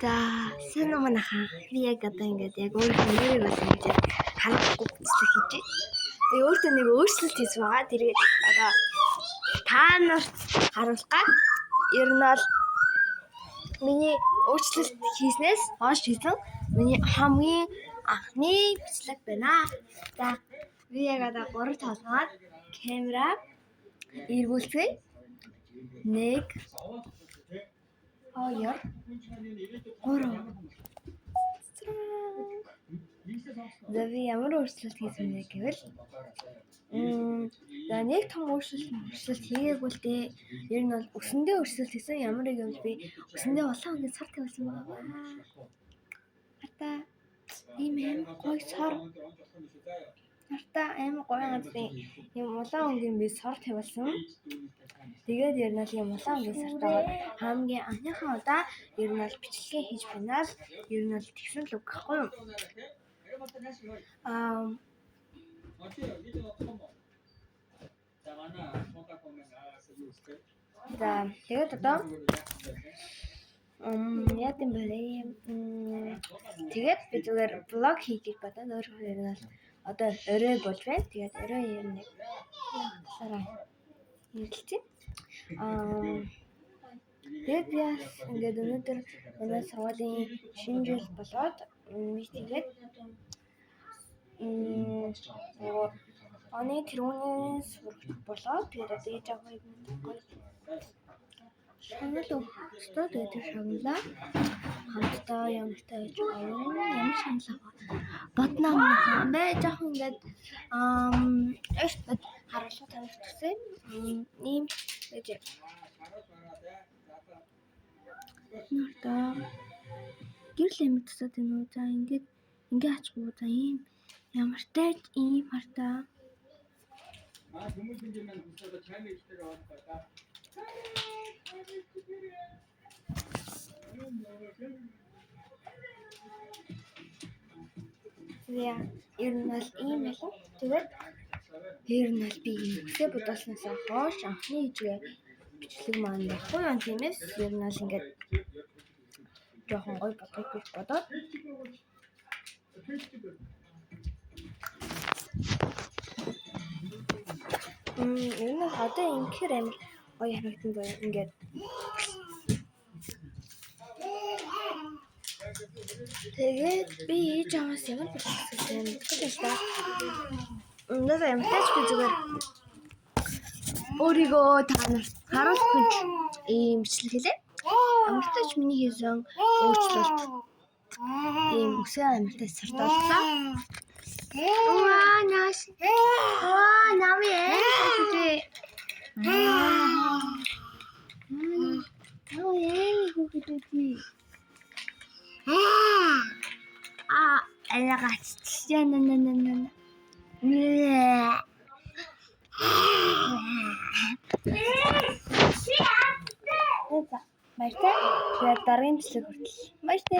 За сайн уу манайхаа. Би яг одоо ингээд яг өөрийнхөө нэрийг бас ингэж харахгүй бичлэг хийж байна. Би өөртөө нэг өөрчлөлт хийсэн байгаа. Тэгээд одоо та нарт харуулах гад ер нь бол миний өөрчлөлт хийснээс хойш хийсэн миний хамгийн анхны бичлэг байна. За би яг одоо 3 толгойд камера эргүүлцгээе. 1 2 3. За би ямар өөрчлөлт хийсэн бэ гэвэл за нэг том өөрчлөлт хийгээгүй л дээ. Ер нь бол өсөндөө өөрчлөлт хийсэн. Ямар нэг юм би өсөндөө улаан өнгөнд сар тавьсан байгаа. Ата ийм гоё сар. Нарта амар гоё газрын юм улаан өнгөнд би сар тавьсан. Тэгээд ер нь л юм улаан өнгөнд сартаа хамгийн анхныхаа удаа ер нь бол бичлэгээ хийж байна л ер нь бол тэгсэн л үг гэхгүй юу? За тэгээд одоо яа гэм бэ? Тэгээд би зүгээр влог хийх бодоод өөрөө ер нь одоо орой болж байна. Тэгээд орой ер нь сараа хэлцээ. Тэгээд би ингээд өнөөдөр манай сургуулийн шинэ жил болоод би тэгээд оны тэрүүний сурагч болоод тэгээд одоо ээж аваа юм гоё. Шагнал өстөө тэгээд шагналаа. Хамтдаа ямартай ээж аваа ямар шагнал бодноо бай жоохон ингээд харуулах тавих гэсэн ийм гэж нарта гэрэл амир тасаад байна уу? За ингээд ачгүй за ийм ямартай ийм хартаа яа ер нь бол ийм байна. Тэгээд ер нь бол би ихтэй бодолсноос хойш анхны ижгээ бичлэг маань байхгүй юм тиймээс ер нь бол ингээд жоохон гоё бодох гэж бодоод ер нь одоо ингэхэр амир гоё харагдсан байна ингээд тэгээд би ээж аваас ямар бичлэг мэдгүй байна. Өнөөдөр ямарч би зүгээр өөрийгөө та нарт харуулах гэж ийм бичлэг хийлээ. Ямарч миний хийсэн өөрчлөлт ийм үсээ ямартай сартууллаа. Нааш. Намээ. Баяртай. Тэгээд дараагийн бичлэг хүртэл баяртай.